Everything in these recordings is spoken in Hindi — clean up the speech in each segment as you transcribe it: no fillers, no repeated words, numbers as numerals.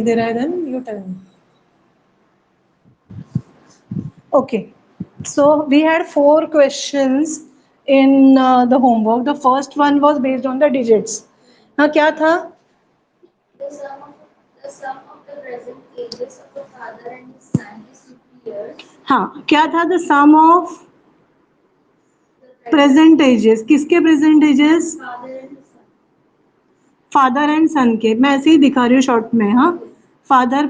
दे रहा है then you tell me. Okay, so we had 4 questions in the homework. The first one was based on the digits. हाँ क्या था? The sum of the present ages of the father and his son is 50 years. हाँ क्या था? The sum of present ages. किसके present ages? Father and his son. Father and son के. मैं ऐसे ही दिखा रही हूँ शॉर्ट में. हाँ, फादर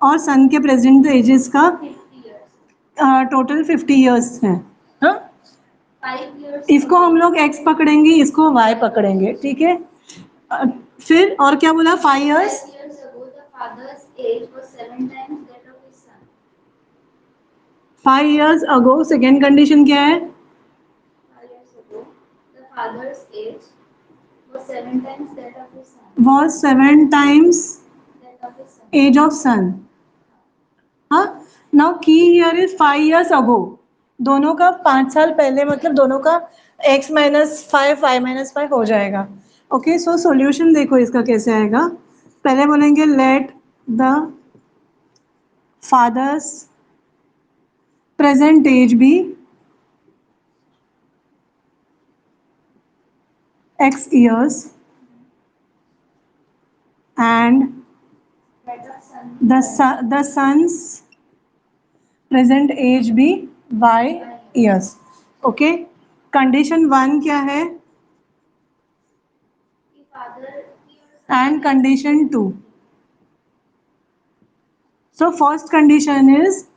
और सन के प्रेजेंट एजेस का 50 years. टोटल 50 ईयर्स है. हाँ, 5 years. इसको हम लोग x पकड़ेंगे, इसको y पकड़ेंगे. ठीक है. फिर और क्या बोला? 5 years. 5 years ago, the father's age was 7 times that of his son. 5 years ago. Second condition क्या है? 5 years ago, the father's age was 7 times that of his son. Was 7 times That of his son. Age of son. हाँ, नाउ की हियर इज 5 years ago. दोनों का 5 साल पहले, मतलब दोनों का x माइनस 5 5 माइनस 5 हो जाएगा. ओके, सो सॉल्यूशन देखो इसका कैसे आएगा. पहले बोलेंगे let the father's present age be x years and That of son. the son's present age be y years. Okay, condition 1 क्या है? The father And condition 2. So first condition is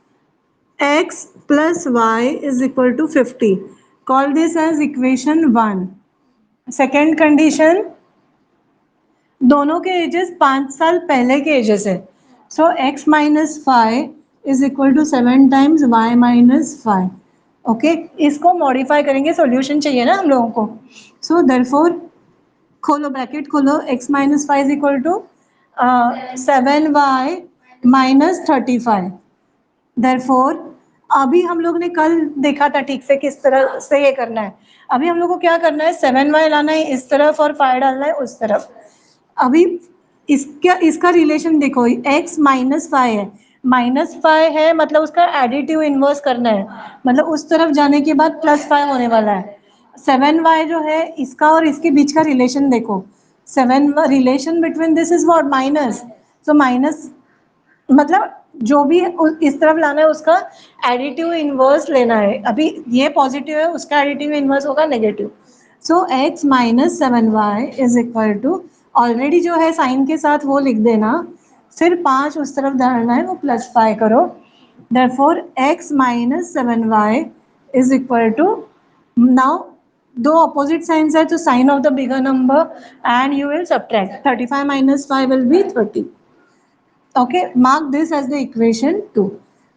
x plus y is equal to 50. Call this as equation 1. Second condition, दोनों के एजेस 5 साल पहले के एजेस है. So x minus 5 is equal to 7 times y minus 5. Okay, इसको मॉडिफाई करेंगे. सॉल्यूशन चाहिए ना हम लोगों को. सो देयरफॉर खोलो ब्रैकेट खोलो. x minus 5 is equal to 7y minus 35. Therefore अभी हम लोग ने कल देखा था ठीक से किस तरह से ये करना है. अभी हम लोग को क्या करना है? 7y लाना है इस तरफ और 5 डालना है उस तरफ. अभी इसका रिलेशन देखो. x माइनस 5 है, माइनस 5 है, मतलब उसका एडिटिव इनवर्स करना है. मतलब उस तरफ जाने के बाद प्लस 5 होने वाला है. 7y जो है इसका और इसके बीच का रिलेशन देखो. 7 relation between this is what? Minus. So minus मतलब जो भी इस तरफ लाना है उसका एडिटिव इनवर्स लेना है. अभी ये पॉजिटिव है, उसका एडिटिव इनवर्स होगा negative. So x minus 7y is equal to, already जो है साइन के साथ वो लिख देना, फिर 5 उस तरफ डालना है, वो प्लस 5 करो. Therefore x minus 7y is equal to, now दो ऑपोजिट साइंस है तो sign of the bigger number and you will subtract. 35 minus 5 will be 30. Okay, mark this as the equation 2.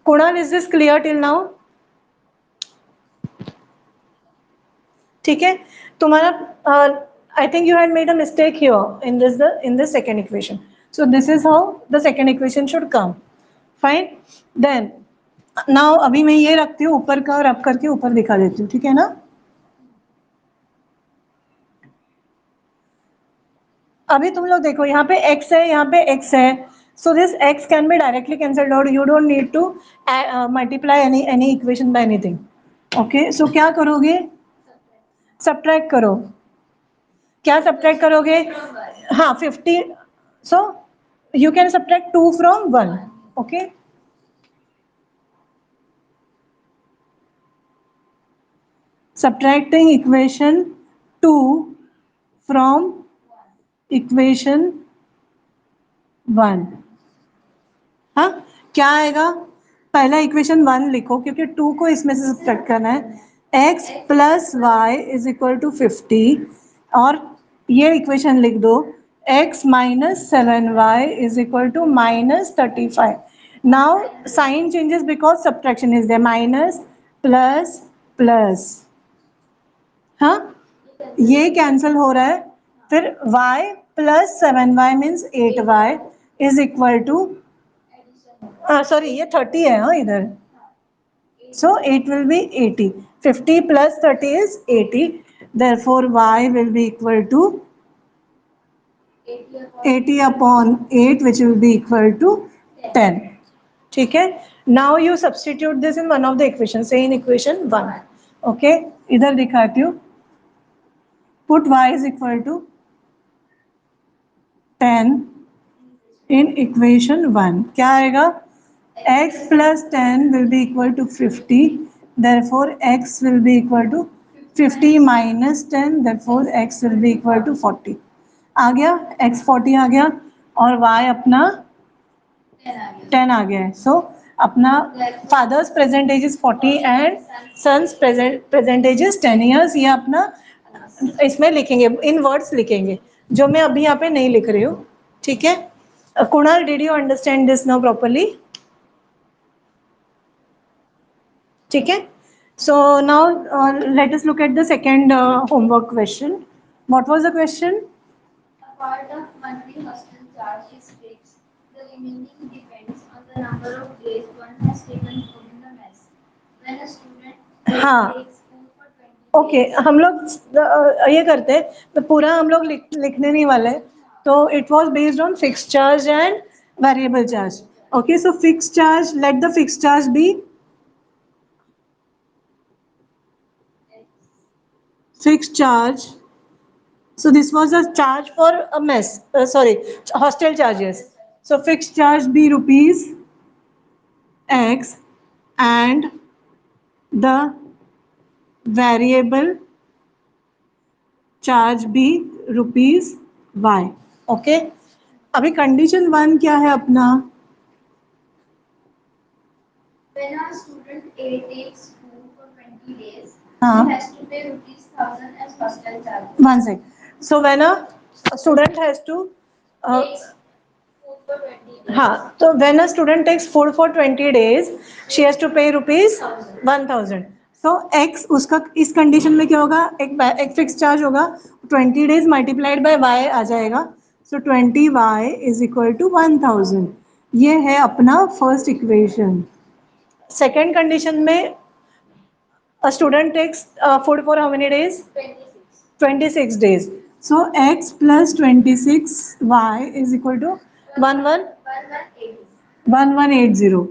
Kunal, is this clear till now? ठीक है. तुम्हारा I think you had made a mistake here in this second equation. So this is how the second equation should come. Fine. Then now अभी मैं ये रखती हूँ ऊपर का, रब करके ऊपर दिखा देती हूँ. ठीक है ना? अभी तुम लोग देखो, यहाँ पे x है, यहाँ पे x है. So this x can be directly cancelled out. You don't need to multiply any equation by anything. Okay, so क्या करोगे? सब्ट्रैक्ट करो. क्या सब्ट्रैक्ट करोगे? हाँ 50. So you can subtract 2 from 1. Okay, subtracting equation 2 from equation 1. हाँ, क्या आएगा? पहला इक्वेशन 1 लिखो क्योंकि 2 को इसमें से सब्ट्रैक्ट करना है. x plus y is equal to 50. और ये इक्वेशन लिख दो, x minus 7y is equal to minus 35. Now sign changes because subtraction is there. Minus plus plus. हाँ, ये कैंसिल हो रहा है. फिर y plus 7y means 8y is equal to, sorry ये 30 है. हाँ इधर. So it will be 80. 50 plus 30 is 80. Therefore y will be equal to 80 upon 8 which will be equal to 10. ठीक है. Now you substitute this in one of the equations, say in equation 1. Okay, इधर दिखाती हूँ. Put y is equal to 10 in equation 1. क्या आएगा? X plus 10 will be equal to 50. Therefore x will be equal to 50 minus 10. Therefore x will be equal to 40. आ गया, x 40 आ गया और y अपना 10 आ गया है. सो अपना father's present age is 40 and son's present age is 10 years. ये अपना इसमें लिखेंगे, इन वर्ड्स लिखेंगे, जो मैं अभी यहाँ पे नहीं लिख रही हूँ. ठीक है. Kunal, did you understand this now properly? ठीक है. So now let us look at the second homework question. What was the question? A part of monthly hostel charge is fixed. The remaining depends on the number of days one has taken food in the mess. When a student हाँ. takes food for 20 okay days, हम लोग ये करते हैं, तो पूरा हम लोग लिखने नहीं वाले. तो it was based on fix charge and variable charge. Okay, so fix charge, let the fix charge be fixed charge. So this was a charge for a mess, sorry, hostel charges. So fixed charge be rupees x and the variable charge be rupees y. Okay, अभी कंडीशन 1 क्या है अपना? when a student A takes food for 20 days, हाँ. he has to pay rupees 1000 as hostel charges. One sec. So when a student has to Takes food for 20 days. हाँ, तो when a student takes food for 20 days, she has to pay rupees 1000. So x उसका इस कंडीशन में क्या होगा? एक फिक्स चार्ज होगा, 20 days मल्टीप्लाइड बाय y आ जाएगा. So 20y is equal to 1000. ये है अपना फर्स्ट इक्वेशन. सेकेंड कंडीशन में a student takes food for how many days? 26. 26 days. So x plus 26y is equal to 1180. 1180.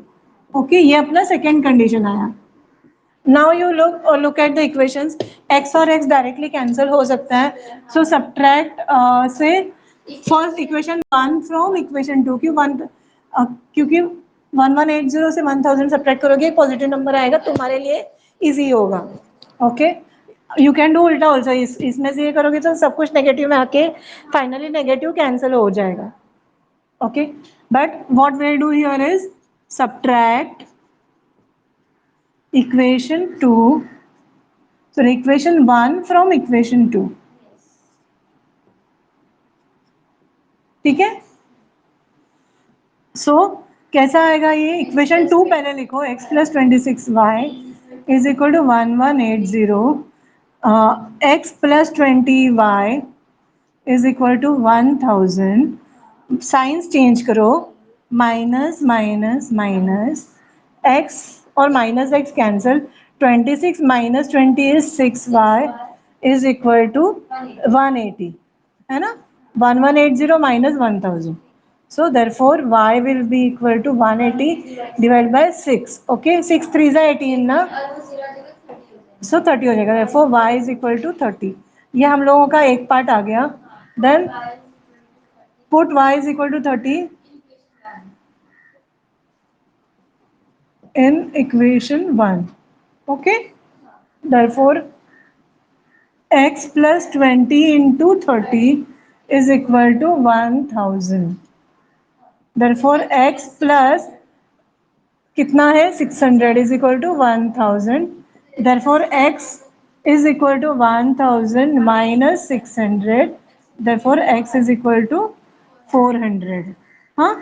Okay, ये अपना सेकेंड कंडीशन आया. Now you look at the equations. x और x डायरेक्टली कैंसिल हो सकता है. सो सब्ट्रैक्ट से फर्स्ट इक्वेशन 1 फ्रॉम इक्वेशन 2 की 1, क्योंकि 1180 से 1000 सब्ट्रैक्ट करोगे पॉजिटिव नंबर आएगा, तुम्हारे लिए इजी होगा. ओके, यू कैन डू उल्टा ऑल्सो. इसमें से ये करोगे तो सब कुछ नेगेटिव में आके फाइनली नेगेटिव कैंसिल हो जाएगा. Okay, but what we'll do here is subtract equation 2, sorry, equation 1 from equation 2. ठीक है. सो कैसा आएगा ये? इक्वेशन 2 पहले लिखो. x plus 26y is equal to 1180. X plus 20y is equal to 1000. Science change करो, माइनस माइनस माइनस x और minus x cancel. 26 minus 20 is 6y is equal to 180, है ना? 1180 minus 1000. So therefore y will be equal to 180 divided by 6. Okay, 6 3 is 18 ना, so 30 हो जाएगा. therefore y is equal to 30. ये हम लोगों का एक पार्ट आ गया. Then put y is equal to 30 in equation 1. Okay, therefore x plus 20 into 30 is equal to 1000. therefore x plus कितना है? 600 is equal to 1000. therefore x is equal to 1000 minus 600. therefore x is equal to 400. हाँ,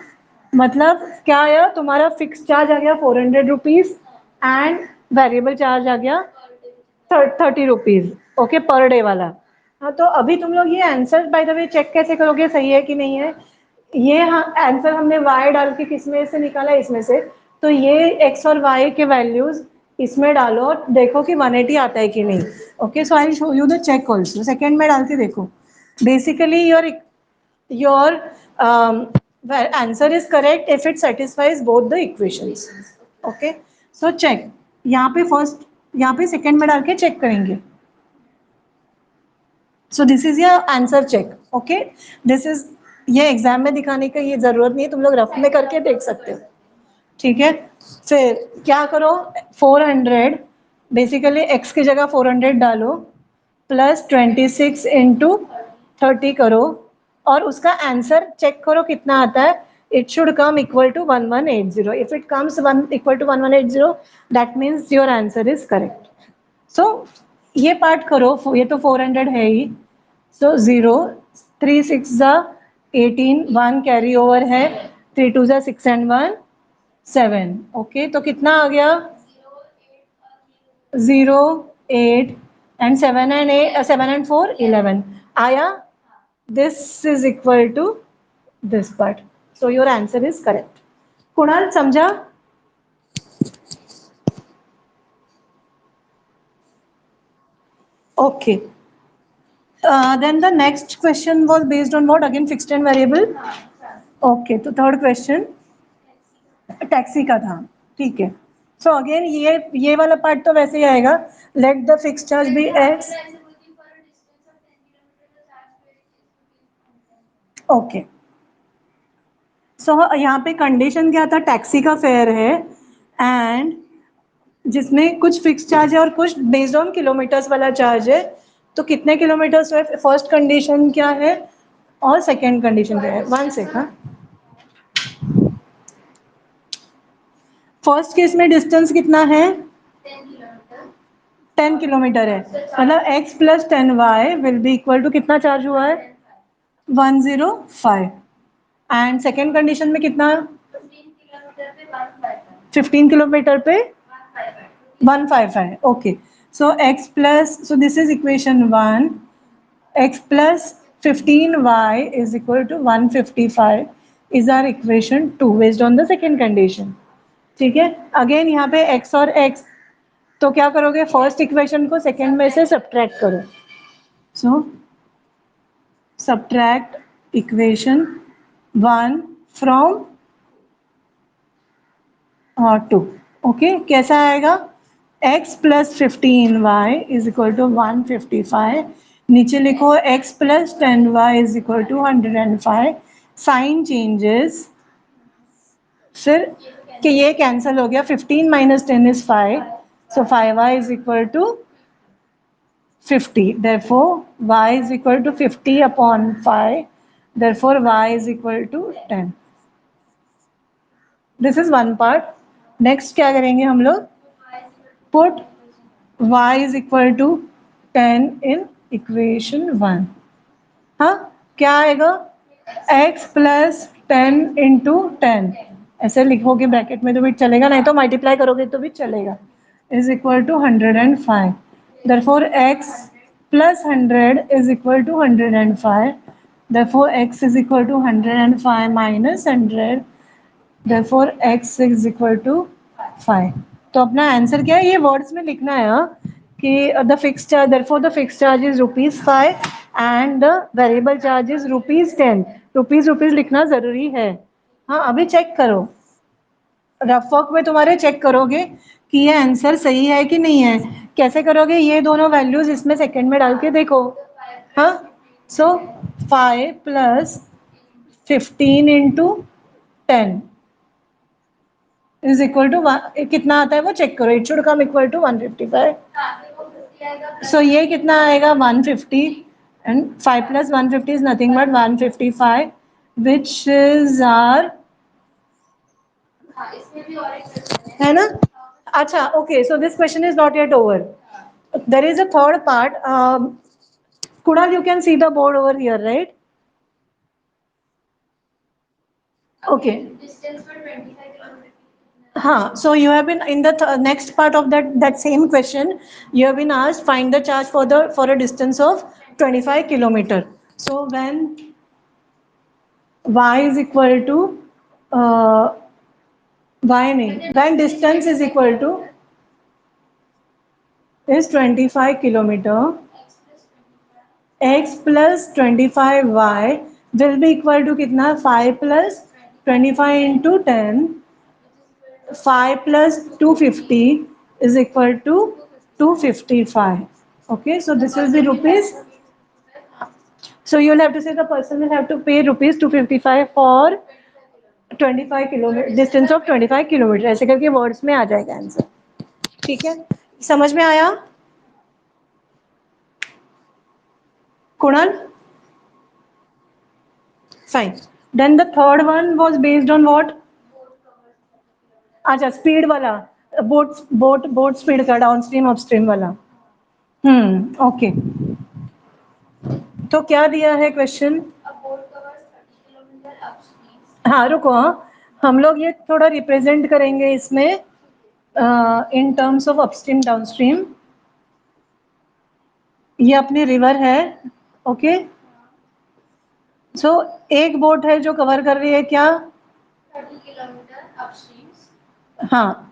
मतलब क्या आया? तुम्हारा फिक्स चार्ज आ गया 400 रुपीज एंड वेरिएबल चार्ज आ गया 30 रुपीज. ओके, पर डे वाला. हाँ, तो अभी तुम लोग ये answer by the way check कैसे करोगे सही है कि नहीं है? ये आंसर हमने y डाल के किस में से निकाला? इसमें से. तो ये x और y के वैल्यूज इसमें डालो और देखो कि 180 आता है कि नहीं. Okay, so I will show you the check also. Second में डाल के देखो. Basically your your answer is correct if it satisfies both the equations. Okay, so check. यहाँ पे फर्स्ट, यहाँ पे सेकेंड में डाल के चेक करेंगे. So this is your answer check. Okay, this is, ये एग्जाम में दिखाने का ये जरूरत नहीं है, तुम लोग रफ में करके देख सकते हो. ठीक है, फिर क्या करो, 400 बेसिकली x की जगह 400 डालो, प्लस 26 इंटू 30 करो, और उसका आंसर चेक करो कितना आता है. It should come equal to 1180. If it comes equal to 1180, that means your answer is correct. So ये पार्ट करो, ये तो 400 है ही. सो 0, 3 6 जा 18, 1 कैरी ओवर है, 3 2 जा 6 एंड 1 7. ओके, तो कितना आ गया, 0 8 एंड 7 एंड 8, 7 एंड 4 11 आया. This is equal to this part. So your answer is correct. Kunal समझा? Okay. Then the next question was based on what? Again fixed and variable. Okay, तो थर्ड क्वेश्चन टैक्सी का था. ठीक है, सो अगेन ये वाला पार्ट तो वैसे ही आएगा. Let the fix charge be X. Okay, so यहाँ पे कंडीशन क्या था, टैक्सी का फेयर है एंड जिसमें कुछ फिक्स चार्ज है और कुछ बेस्ड ऑन किलोमीटर्स वाला चार्ज है. तो कितने किलोमीटर्स है, फर्स्ट कंडीशन क्या है और सेकेंड कंडीशन क्या है. One second. फर्स्ट केस में डिस्टेंस कितना है, 10 किलोमीटर है, मतलब x plus 10y will be equal to कितना चार्ज हुआ है, 105. एंड सेकेंड कंडीशन में कितना, 15 किलोमीटर पे 155. Okay, so x plus, so this is equation 1, x plus 15y is equal to 155 is our equation 2 based on the second condition. ठीक है, अगेन यहाँ पे x और x, तो क्या करोगे, फर्स्ट इक्वेशन को सेकेंड में से सब्ट्रैक्ट करो. So subtract equation 1 from 2. Okay, कैसा आएगा, x plus 15y is equal to 155. नीचे लिखो x plus 10y is equal to 105. Sign changes, फिर कि ये कैंसिल हो गया, 15 minus 10 is 5, so 5y is equal to 50. Therefore y is equal to 50 upon 5. Therefore y is equal to 10. This is one part. Next क्या करेंगे हम लोग, put y is equal to 10 in equation 1. हाँ, क्या आएगा, x प्लस 10 इंटू 10, ऐसे लिखोगे ब्रैकेट में तो भी चलेगा, नहीं तो मल्टीप्लाई करोगे तो भी चलेगा, is equal to 105. therefore x plus 100 is equal to 105. therefore x is equal to 105 minus 100. therefore x is equal to 5. तो अपना आंसर क्या है, ये वर्ड्स में लिखना है. हाँ, कि the fix charge, therefore the fixed charge is ₹5 and the variable charge is ₹10. Rupees लिखना जरूरी है. हाँ, अभी चेक करो, रफ वर्क में तुम्हारे चेक करोगे कि ये आंसर सही है कि नहीं है. कैसे करोगे, ये दोनों वैल्यूज इसमें सेकंड में डाल के देखो. हाँ, so 5 plus 15 into 10 is equal to, कितना आता है वो चेक करो, it should come equal to 155. So ये कितना आएगा, 150. And 5 plus 150 is nothing but 155 which is our, है ना. अच्छा, okay, so this question is not yet over. There is a third part. Kunal, you can see the board over here, right? Okay. Distance for 25 kilometers. हाँ, so you have been in the next part of that same question, you have been asked find the charge for a distance of 25 kilometer. So when y is equal to y नहीं, when distance is equal to is 25 kilometer, x plus 25y will be equal to कितना, 5 plus 25 into 10, 5 plus 250 is equal to 255. Okay, so this will be rupees. So you'll have to say the person will have to pay rupees 255 for 25 kilometre, distance of 25 kilometre, ऐसे करके वर्ड्स में आ जाएगा आंसर. ठीक है, समझ में आया Kunal? Fine. Then the third one was based on what? अच्छा, स्पीड वाला, बोट बोट बोट स्पीड का, डाउन स्ट्रीम अप स्ट्रीम वाला. ओके. तो क्या दिया है क्वेश्चन? हाँ रुको, हाँ हम लोग ये थोड़ा रिप्रेजेंट करेंगे इसमें इन टर्म्स ऑफ अपस्ट्रीम डाउनस्ट्रीम. ये अपनी रिवर है. ओके, सो एक बोट है जो कवर कर रही है क्या? 30 किलोमीटर अपस्ट्रीम. हाँ,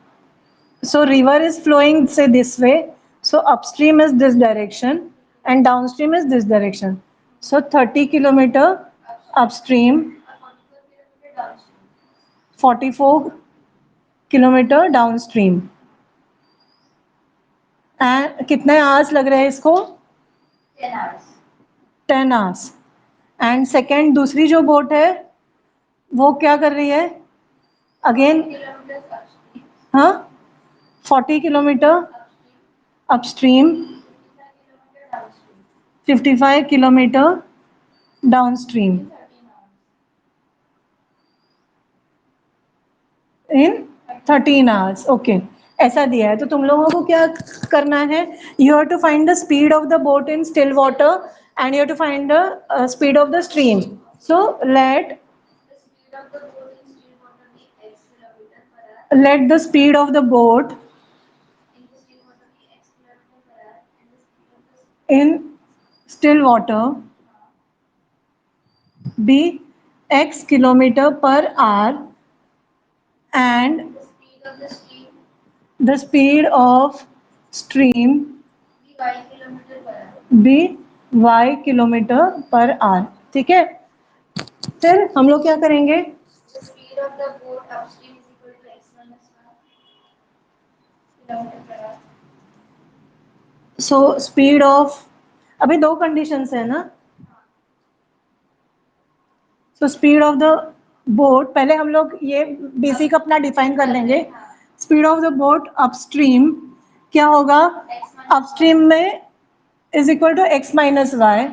so river is flowing say this way, so upstream is this direction and downstream is this direction, so 30 kilometer upstream, 44 kilometer downstream. And कितने आवर्स लग रहे हैं इसको? 10 hours. 10 आवर्स. एंड सेकेंड दूसरी जो बोट है वो क्या कर रही है अगेन? हाँ, 40 किलोमीटर अपस्ट्रीम, 55 किलोमीटर डाउनस्ट्रीम इन 13 आवर्स. ओके, ऐसा दिया है. तो तुम लोगों को क्या करना है? You have to find the speed of the boat in still water and you have to find the speed of the stream. So let the speed of the boat in still water be x kilometer per hour and the speed of stream be y kilometer per hour. ठीक है, फिर हम लोग क्या करेंगे? सो स्पीड ऑफ, अभी दो कंडीशंस है ना. So speed of the boat, पहले हम लोग ये बेसिक अपना डिफाइन कर लेंगे. Speed of the boat upstream क्या होगा? अपस्ट्रीम में is equal to x minus y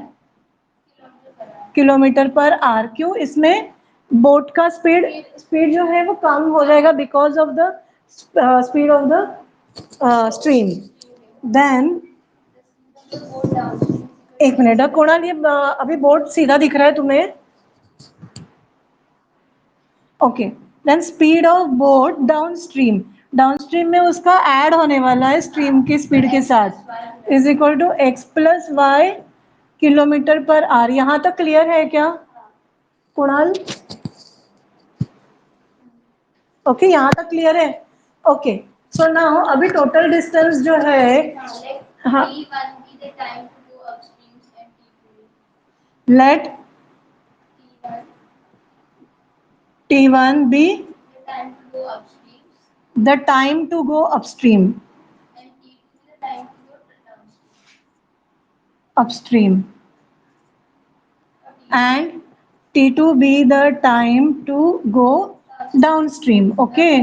kilometre per hour. क्यों? इसमें बोट का स्पीड स्पीड जो है वो कम हो जाएगा because of the speed of the stream. Then एक मिनट, कुणाल ये अभी बोट सीधा दिख रहा है तुम्हें? Okay, then speed of boat downstream, downstream में उसका ऐड होने वाला है स्ट्रीम की स्पीड के साथ, is equal to x plus y kilometre per hour. यहां तक क्लियर है क्या कुणाल? ओके, यहाँ तक क्लियर है. ओके, सो नाउ अभी टोटल डिस्टेंस जो है, हाँ, late T1 be the time to go upstream, upstream, and T2 be the time to go downstream. Okay,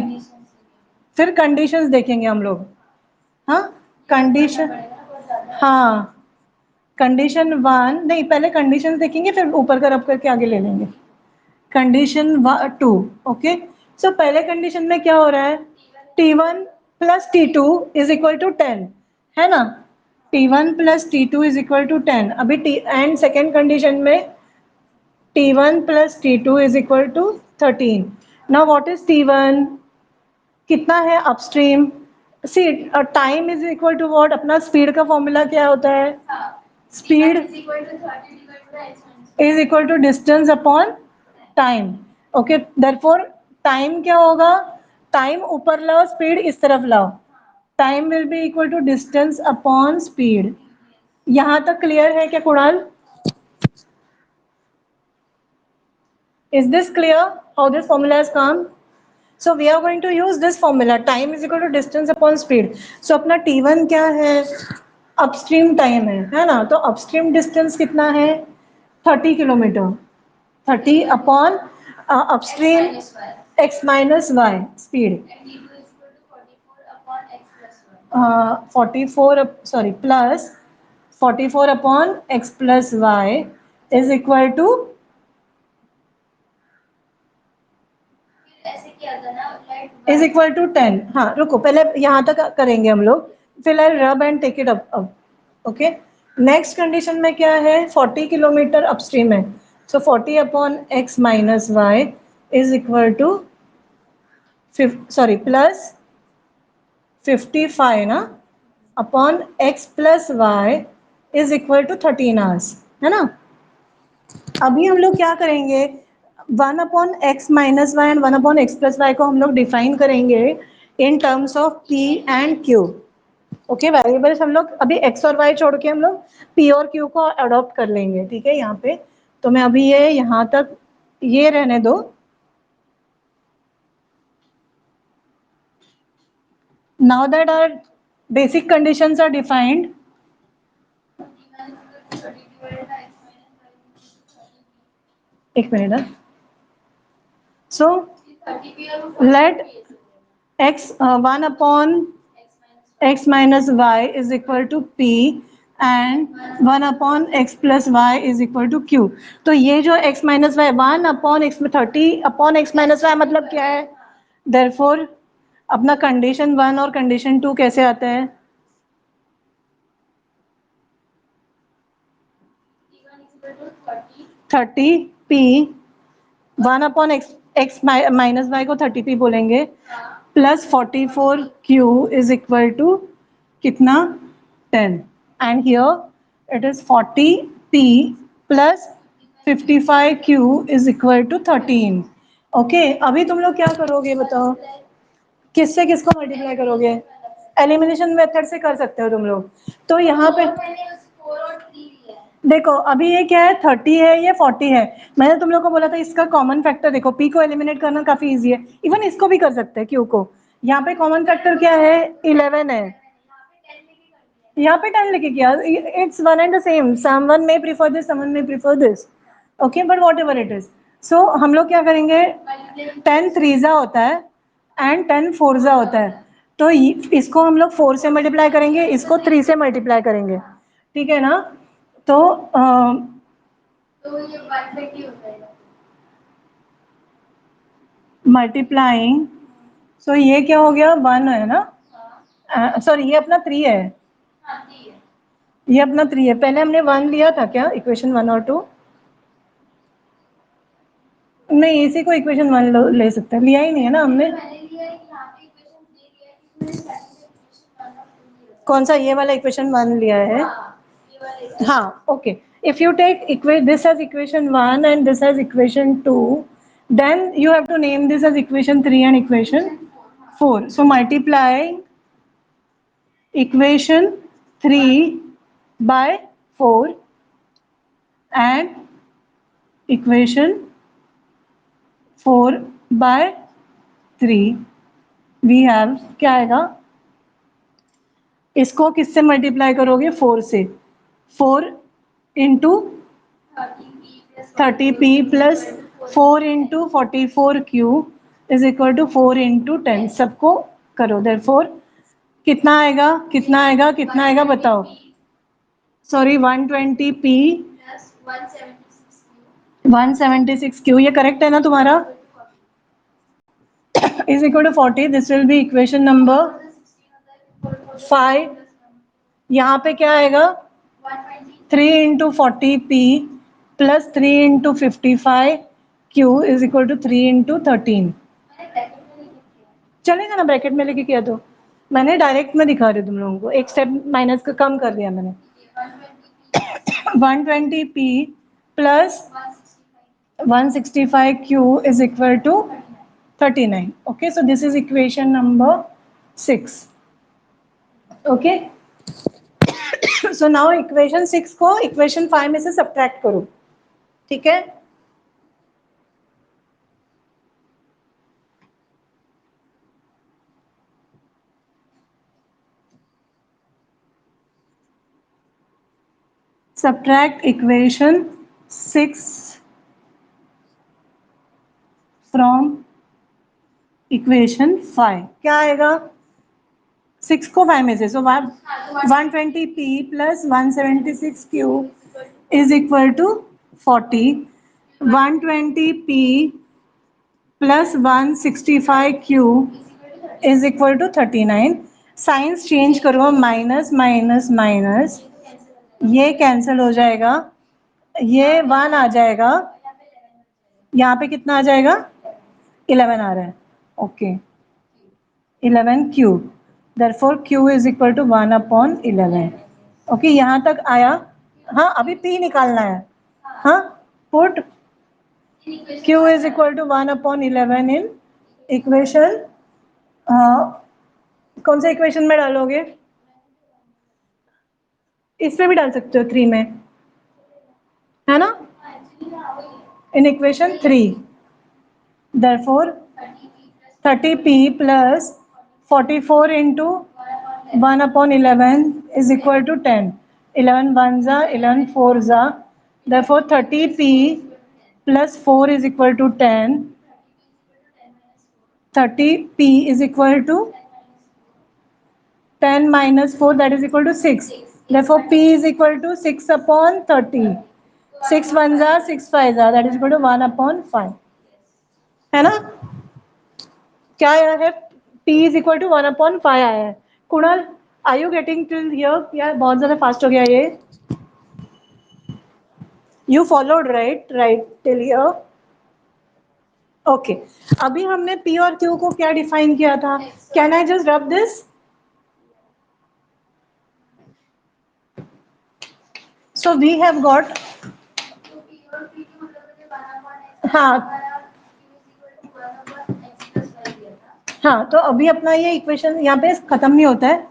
फिर कंडीशंस देखेंगे हम लोग. हाँ, कंडीशन, हाँ कंडीशन 1 नहीं, पहले कंडीशंस देखेंगे फिर ऊपर का रब करके आगे ले लेंगे. कंडीशन 2. ओके, सो पहले कंडीशन में क्या हो रहा है? T1 plus T2 is equal to 10 है ना. T1 plus T2 is equal to 10. अभी एंड सेकेंड कंडीशन में T1 plus T2 is equal to 13. Now what is T1? कितना है upstream? See, time is equal to what? अपना स्पीड का फॉर्मूला क्या होता है? Speed is equal to distance upon time. Okay, therefore time क्या होगा? टाइम ऊपर लाओ, स्पीड इस तरफ लाओ. Time will be equal to distance upon speed. यहां तक क्लियर है क्या Kunal? Is this clear how this formula has come? So we are going to use this formula, time is equal to distance upon speed. So अपना T1 क्या है, अपस्ट्रीम टाइम है ना, तो अपस्ट्रीम डिस्टेंस कितना है 30 kilometre, 30 upon upstream x minus y speed, And d2 is equal to 44 upon x plus 1. 44 sorry plus 44 upon x plus y is equal to, फिर ऐसे किया था ना, लाइक इज इक्वल टू 10. हाँ रुको, पहले यहाँ तक करेंगे हम लोग, फिलहाल rub and take it up. Okay, next condition में क्या है, 40 किलोमीटर अपस्ट्रीम है, so 40 upon x minus y is equal to sorry plus 55 ना upon x plus y is equal to 13 hours, है ना. अभी हम लोग क्या करेंगे, 1 upon x minus y and 1 upon x plus y को हम लोग डिफाइन करेंगे in terms of p and q. Okay, variables हम लोग अभी एक्स और वाई छोड़ के हम लोग पी और क्यू को अडॉप्ट कर लेंगे. ठीक है, यहाँ पे तो मैं अभी ये यहाँ तक ये रहने दो. Now that our basic conditions are defined, d1 is equal to 30 divided by x minus y is equal to 30. एक मिनट. सो 30p और let x 1 upon x minus y is equal to p and 1 upon x plus y is equal to q. तो ये जो x minus y 1 upon x में 30 अपॉन x माइनस वाई मतलब क्या है, देयरफॉर अपना कंडीशन 1 और कंडीशन 2 कैसे आता है, d1 is equal to 30 30 p 1 upon x minus y को 30 p बोलेंगे plus 44 q is equal to कितना 10, and here it is 40 p plus 55 q is equal to 13. Okay, अभी तुम लोग क्या करोगे बताओ, किससे किसको मल्टीप्लाई करोगे, एलिमिनेशन मेथड से कर सकते हो तुम लोग. तो यहाँ पे मैंने 4 और 3 लिया है. देखो अभी ये क्या है, 30 है, ये 40 है. मैंने तुम लोग को बोला था इसका कॉमन फैक्टर देखो, p को एलिमिनेट करना काफी इजी है, इवन इसको भी कर सकते हैं q को. यहाँ पे कॉमन फैक्टर क्या है 11 है, यहाँ पे 10 लिखे किया, it's one and the same, someone may prefer this, someone may prefer this. Okay, but whatever it is. So हम लोग क्या करेंगे, 10 थ्रीजा होता है एंड 10 फोरजा होता है, तो इसको हम लोग 4 से मल्टीप्लाई करेंगे, इसको 3 से मल्टीप्लाई करेंगे. ठीक है ना, तो तो ये 120 हो जाएगा. मल्टीप्लाइंग, सो ये क्या हो गया 1 है ना, सॉरी ये अपना 3 है, हाँ 3 है. ये अपना 3 है. पहले हमने 1 लिया था क्या इक्वेशन 1 और 2, नहीं इसी को इक्वेशन 1 ले सकते हैं, लिया ही नहीं है ना हमने. मैंने लिया है कि यहाँ पे इक्वेशन 3 लिया है, इसमें स्टार्टिंग में इक्वेशन 1 और 2 लिया है. कौन सा, ये वाला इक्वेशन 1 लिया है. हाँ, ये वाले. हाँ okay, if you take this as equation 1 and this as equation 2, then you have to name this as equation 3 and equation 4. So multiply equation 3 by 4 and equation 4 by 3, we have क्या आएगा, इसको किससे मल्टीप्लाई करोगे 4 से, 4 into 30p plus 4 into 44q is equal to 4 into 10, सबको करो, देयरफॉर कितना आएगा, कितना आएगा, कितना आएगा बताओ, सॉरी 120p प्लस 176 176q, ये करेक्ट है ना तुम्हारा, is equal to 40. This will be equation number 5. यहाँ पे क्या आएगा 3 into 40p plus 3 into 55q is equal to 3 into 13. चलेगा ना, ब्रैकेट में लेके किया तो, मैंने डायरेक्ट में दिखा रही तुम लोगों को, एक स्टेप माइनस का कम कर दिया मैंने. 120p plus 165q is equal to 39. Okay, so this is equation number 6. Okay, so now equation 6 को equation 5 में से subtract करो. ठीक है, subtract equation 6 from equation 5, क्या आएगा? 6 को 5 में से, so 120p plus 176q is equal to 40. 120p plus 165q is equal to 39. Science change करो, माइनस माइनस माइनस, ये कैंसिल हो जाएगा, ये 1 आ जाएगा, यहाँ पे कितना आ जाएगा? 11 आ रहा है, okay, 11 cube, therefore q is equal to 1 upon 11. Okay, यहाँ तक आया? हाँ, अभी p निकालना है, हाँ, put q is equal to 1 upon 11 in equation, कौन सा इक्वेशन में डालोगे? इसमें भी डाल सकते हो, 3 में, है ना, in equation 3. therefore 30p plus 44 into 1 upon 11 is equal to 10. 11 ones are 11 fours are, therefore 30p plus 4 is equal to 10. 30p is equal to 10 minus 4, that is equal to 6. Therefore p is equal to 6 upon 30. 6 ones are 6 fives are, that is equal to 1 upon 5, है ना? क्या आया है? p is equal to 1 upon 5 आया है. Kunal, are you getting till here? यार बहुत ज़्यादा फास्ट हो गया ये. You followed right till here. Okay. अभी हमने p और q को क्या डिफाइन किया था? Can I just rub this? So we have got, हाँ हाँ, तो अभी अपना ये इक्वेशन यहाँ पे खत्म नहीं होता है.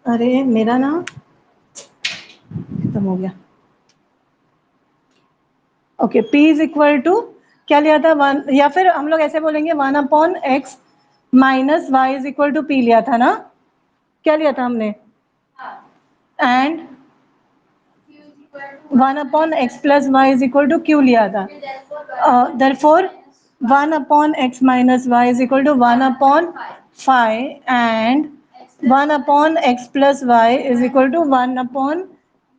अरे मेरा ना खत्म हो गया. Okay, p is equal to क्या लिया था? 1, या फिर हम लोग ऐसे बोलेंगे 1 upon x minus y is equal to p लिया था ना? क्या लिया था हमने? And 1 upon x plus y is equal to q लिया था. therefore 1 upon x minus y is equal to 1 upon 5 and 1 upon x plus y is equal to 1 upon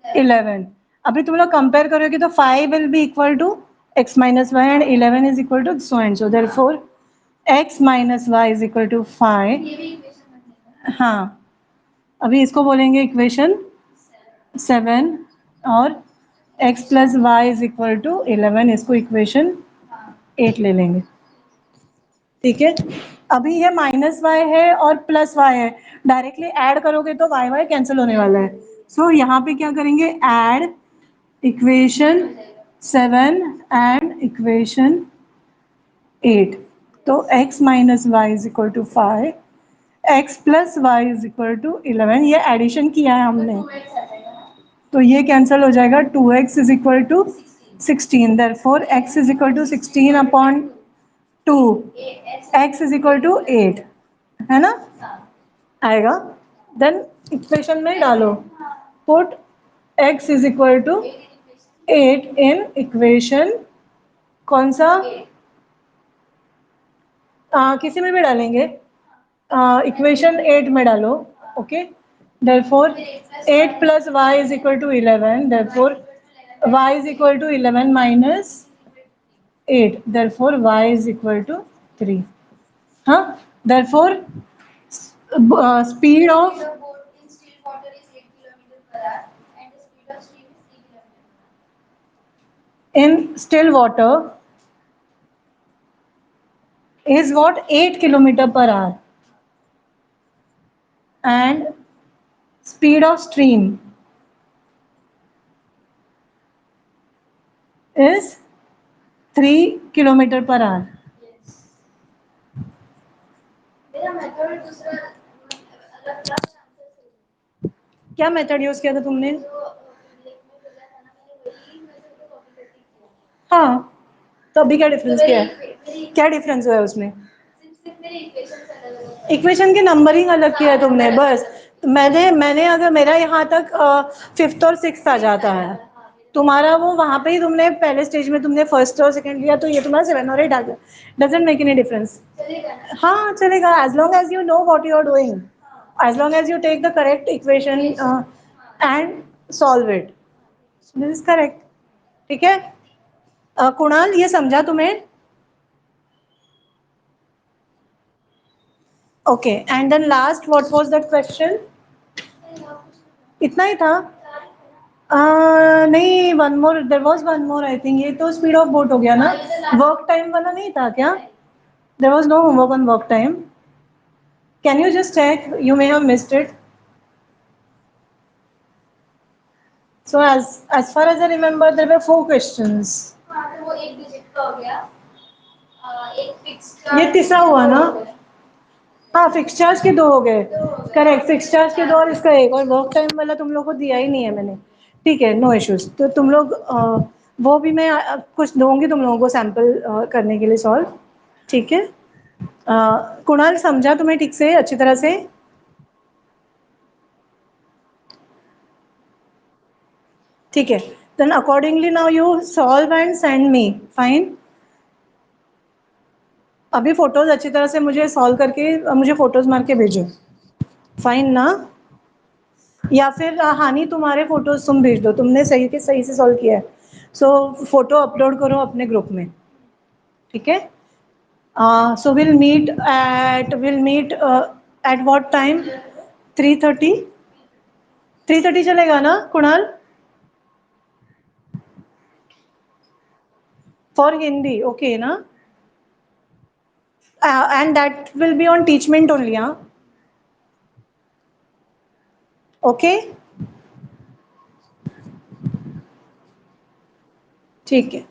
11. अभी तुम लोग कंपेयर करोगे तो 5 will be equal to x minus y and 11 is equal to so and so. therefore x minus y is equal to 5. हाँ, अभी इसको बोलेंगे इक्वेशन 7 और x plus y is equal to 11, इसको इक्वेशन 8 ले लेंगे. ठीक है, अभी ये माइनस वाई है और प्लस वाई है, डायरेक्टली ऐड करोगे तो वाई वाई कैंसिल होने वाला है. सो यहाँ पे क्या करेंगे? Add equation 7 and equation 8. तो x minus y is equal to 5, x plus y is equal to 11, ये एडिशन किया है हमने, तो ये कैंसिल हो जाएगा. 2x is equal to 16, therefore x is equal to 16 upon 2, x is equal to 8, है ना? आएगा. देन इक्वेशन में डालो, put x is equal to 8 in equation, कौन सा? किसी में भी डालेंगे, इक्वेशन 8 में डालो. Okay, therefore 8 plus y is equal to 11, therefore y is equal to 11 minus 8, therefore y is equal to 3. हाँ, therefore speed of in still water is what? 8 kilometer per hour, and speed of stream is 3 kilometer per hour. क्या मेथड यूज किया था तुमने? हाँ, तो अभी क्या डिफरेंस किया है? क्या डिफरेंस हुआ है उसमें? इक्वेशन के नंबरिंग अलग किया है तुमने, बस. मैंने अगर मेरा यहाँ तक 5th और 6th आ जाता है, तुम्हारा वो वहाँ पे ही तुमने पहले स्टेज में तुमने फर्स्ट और सेकंड लिया, तो ये तुम्हारा 7 और 8 आ गया. Doesn't make any difference. हाँ चलेगा, as long as you know what you are doing, as long as you take the correct equation and solve it. This is correct. ठीक है. कुणाल, ये समझा तुम्हें? Okay. And then last, what was that question? इतना ही था? नहीं, one more, there was one more I think. ये तो स्पीड ऑफ बोट हो गया ना. वर्क टाइम वाला नहीं था क्या? There was no homework on work time. Can you just check? You may have missed it. So as far as I remember, there were 4 questions. हाँ, तो वो एक डिजिट का हो गया, एक फिक्स. ये तीसरा हुआ ना? हाँ, फिक्स चार्ज के 2 हो गए. करेक्ट, फिक्स चार्ज के 2 और इसका 1, और वर्क टाइम वाला तुम लोग को दिया ही नहीं है मैंने. ठीक है, नो इश्यूज. तो तुम लोग वो भी मैं कुछ दूंगी तुम लोगों को सैंपल करने के लिए सॉल्व. ठीक है. कुणाल, समझा तुम्हें ठीक से, अच्छी तरह से? ठीक है. Then accordingly now you solve and send me. Fine. अभी फोटोज अच्छी तरह से मुझे सॉल्व करके मुझे फोटोज मार के भेजो. फाइन ना? या फिर हानि, तुम्हारे फोटोज तुम भेज दो, तुमने सही के सही से सॉल्व किया है. सो फोटो अपलोड करो अपने ग्रुप में. ठीक है. So will meet at what time? 3:30. 3:30 चलेगा ना कुणाल? फॉर हिंदी ओके ना? And that will be on teachment only. हाँ, ओके. ठीक है.